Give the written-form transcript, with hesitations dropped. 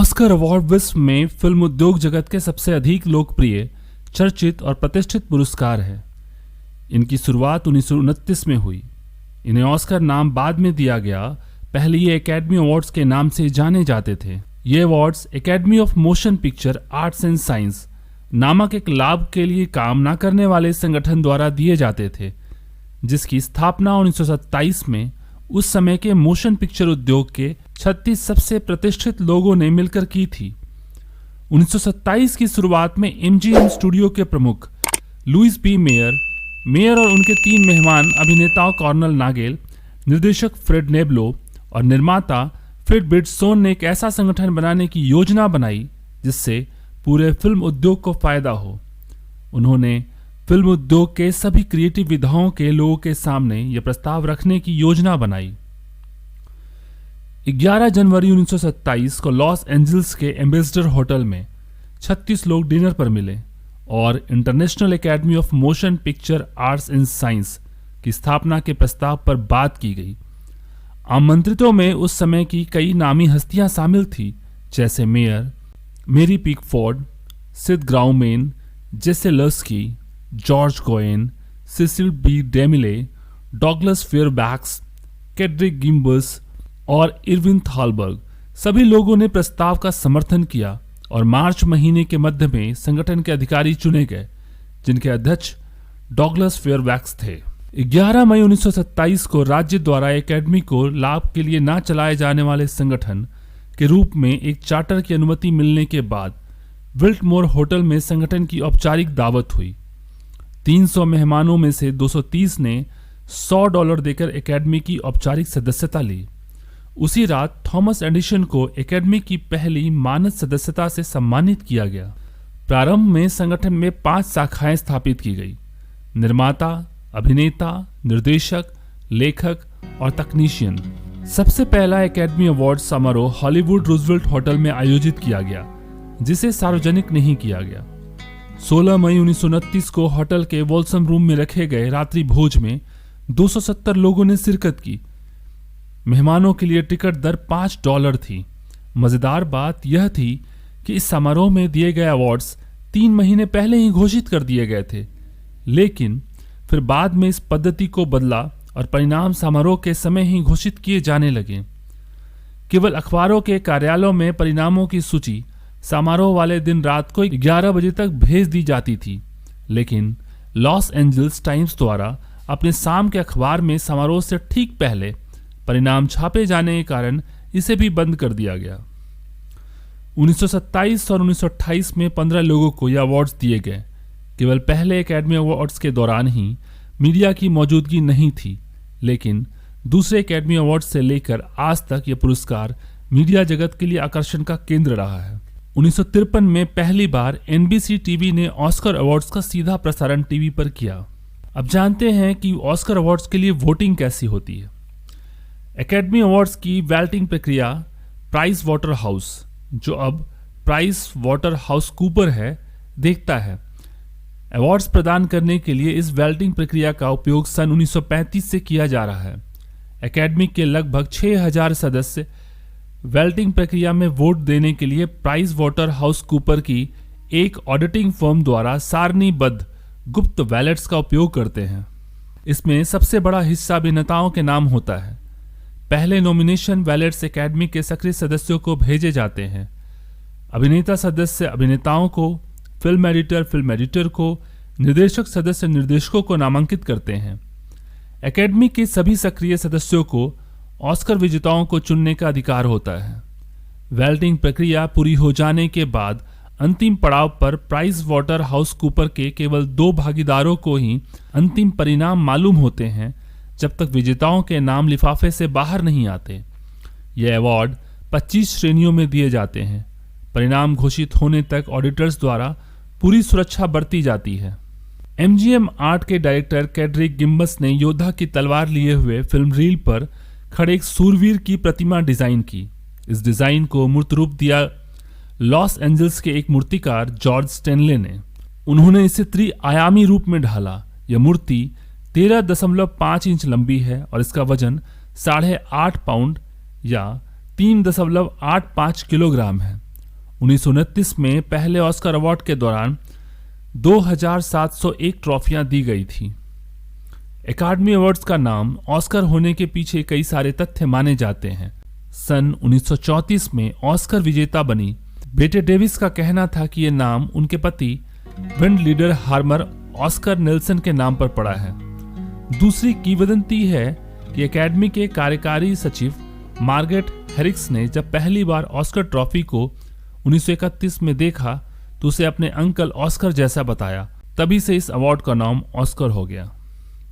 Oscar award विश्व में film उद्योग जगत के सबसे अधिक लोकप्रिय, चर्चित और प्रतिष्ठित पुरस्कार है। इनकी शुरुआत 1929 में हुई। इन्हें ऑस्कर नाम बाद में दिया गया, पहले ये एकेडमी अवार्ड्स के नाम से जाने जाते थे। ये awards academy of motion picture arts and science नामक एक लाभ के लिए काम न करने वाले संगठन द्वारा दिए जाते थे, जिसकी स्थापना 1927 में उस समय के मोशन पिक्चर उद्योग के 36 सबसे प्रतिष्ठित लोगों ने मिलकर की थी। 1927 की शुरुआत में MGM स्टूडियो के प्रमुख लुइस बी मेयर और उनके 3 मेहमान अभिनेताओं कॉर्नल नागेल, निर्देशक फ्रेड नेबलो और निर्माता फ्रिड बिटसोन ने एक ऐसा संगठन बनाने की योजना बनाई जिससे पूरे फिल्म उद्योग को फायदा हो। उन्होंने फिल्म उद्योग के सभी क्रिएटिव विधाओं के लोगों के सामने यह प्रस्ताव रखने की योजना बनाई। 11 जनवरी 1927 को लॉस एंजल्स के एम्बेसडर होटल में 36 लोग डिनर पर मिले और international academy of motion picture arts and science की स्थापना के प्रस्ताव पर बात की गई। आमंत्रितों में उस समय की कई नामी हस्तियां शामिल थी, जैसे मेयर, मेरी Pickford, Sid Grauman, Jesse Lasky, George Cohan, Cecil B DeMille, Douglas Fairbanks, Cedric गिम्बस और इरविन थॉलबर्ग। सभी लोगों ने प्रस्ताव का समर्थन किया और मार्च महीने के मध्य में संगठन के अधिकारी चुने गए, जिनके अध्यक्ष डॉगलस फेयरबैक्स थे। 11 मई 1927 को राज्य द्वारा एकेडमी को लाभ के लिए न चलाए जाने वाले संगठन के रूप में एक चार्टर की अनुमति मिलने के बाद विल्टमोर होटल में संगठन की औपचारिक दावत हुई। 300 मेहमानों में से 230 ने $100 देकर एकेडमी की औपचारिक सदस्यता ली। उसी रात थॉमस एडिसन को एकेडमी की पहली मानद सदस्यता से सम्मानित किया गया। प्रारंभ में संगठन में 5 शाखाएं स्थापित की गई: निर्माता, अभिनेता, निर्देशक, लेखक और तकनीशियन। सबसे पहला एकेडमी अवार्ड समारोह हॉलीवुड रूजवेल्ट होटल में आयोजित किया गया, जिसे सार्वजनिक नहीं किया गया। 16 मई 1929 को होटल के वॉल्सम रूम में रखे गए रात्रि भोज में 270 लोगों ने शिरकत की। मेहमानों के लिए टिकट दर $5 थी। मजेदार बात यह थी कि इस समारोह में दिए गए अवार्ड्स 3 महीने पहले ही घोषित कर दिए गए थे, लेकिन फिर बाद में इस पद्धति को बदला और परिणाम समारोह के समय ही घोषित किए जाने लगे। केवल अखबारों के कार्यालयों में परिणामों की सूची समारोह वाले दिन रात को 11 बजे तक भेज दी जाती थी, लेकिन लॉस एंजल्स टाइम्स द्वारा अपने शाम के अखबार में समारोह से ठीक पहले परिणाम छापे जाने के कारण इसे भी बंद कर दिया गया। 1927 और 1928 में 15 लोगों को यह अवार्ड्स दिए गए। केवल पहले एकेडमी अवार्ड्स के दौरान ही मीडिया की मौजूदगी नहीं थी, लेकिन दूसरे एकेडमी अवार्ड्स से लेकर आज तक यह पुरस्कार मीडिया जगत के लिए आकर्षण का केंद्र रहा है। 1953 में पहली बार NBC टीवी ने ऑस्कर अवार्ड्स का सीधा प्रसारण टीवी पर किया। अब जानते हैं कि ऑस्कर अवार्ड्स के लिए वोटिंग कैसी होती है। एकेडमी अवार्ड्स की वोटिंग प्रक्रिया प्राइस वाटर हाउस, जो अब प्राइस वाटर हाउस कूपर है, देखता है। अवार्ड्स प्रदान करने के लिए इस वोटिंग प्रक्रिया का उपयोग सन 1935 से किया जा रहा है। एकेडमी के लगभग 6000 सदस्य वोटिंग प्रक्रिया में वोट देने के लिए प्राइस वाटर हाउस कूपर की एक ऑडिटिंग फर्म द्वारा सारणीबद्ध गुप्त बैलेट्स का उपयोग करते हैं। इसमें सबसे बड़ा हिस्सा अभिनेताओं के नाम होता है। पहले नॉमिनेशन बैलेट्स एकेडमी के सक्रिय सदस्यों को भेजे जाते हैं। अभिनेता सदस्य अभिनेताओं को, फिल्म एडिटर को, निर्देशक सदस्य निर्देशकों को नामांकित करते हैं। एकेडमी के सभी सक्रिय सदस्यों को ऑस्कर विजेताओं को चुनने का अधिकार होता है। वोटिंग प्रक्रिया पूरी हो जाने के बाद अंतिम पड़ाव पर प्राइस वाटर हाउस कूपर के केवल 2 भागीदारों को ही अंतिम परिणाम मालूम होते हैं, जब तक विजेताओं के नाम लिफाफे से बाहर नहीं आते। यह अवार्ड 25 श्रेणियों में दिए जाते हैं। परिणाम घोषित होने तक ऑडिटर्स द्वारा पूरी सुरक्षा बरती जाती है। MGM आर्ट के डायरेक्टर केड्रिक गिम्बस ने योद्धा की तलवार लिए हुए फिल्म रील पर खड़े एक सूरवीर की प्रतिमा डिजाइन की। इस डिजाइन को मूर्त रूप दिया लॉस एंजल्स के एक मूर्तिकार जॉर्ज स्टेनले ने। उन्होंने इसे त्रिआयामी रूप में ढाला। यह मूर्ति 13.5 इंच लंबी है और इसका वजन 8.5 पाउंड या 3.85 किलोग्राम है। 1929 में पहले ऑस्कर अवार्ड के दौरान 2701 ट्रॉफियां दी गई थी। एकेडमी अवार्ड्स का नाम ऑस्कर होने के पीछे कई सारे तथ्य माने जाते हैं। सन 1934 में ऑस्कर विजेता बनी बेटे डेविस का कहना था कि यह नाम उनके पति wind leader Harmer Oscar Nelson के नाम पर पड़ा है। दूसरी किंवदंती है कि एकेडमी के कार्यकारी सचिव मार्गरेट हैरिक्स ने जब पहली बार ऑस्कर ट्रॉफी को 1931 में देखा तो उसे अपने अंकल ऑस्कर जैसा बताया। तभी से इस अवार्ड का नाम ऑस्कर हो गया।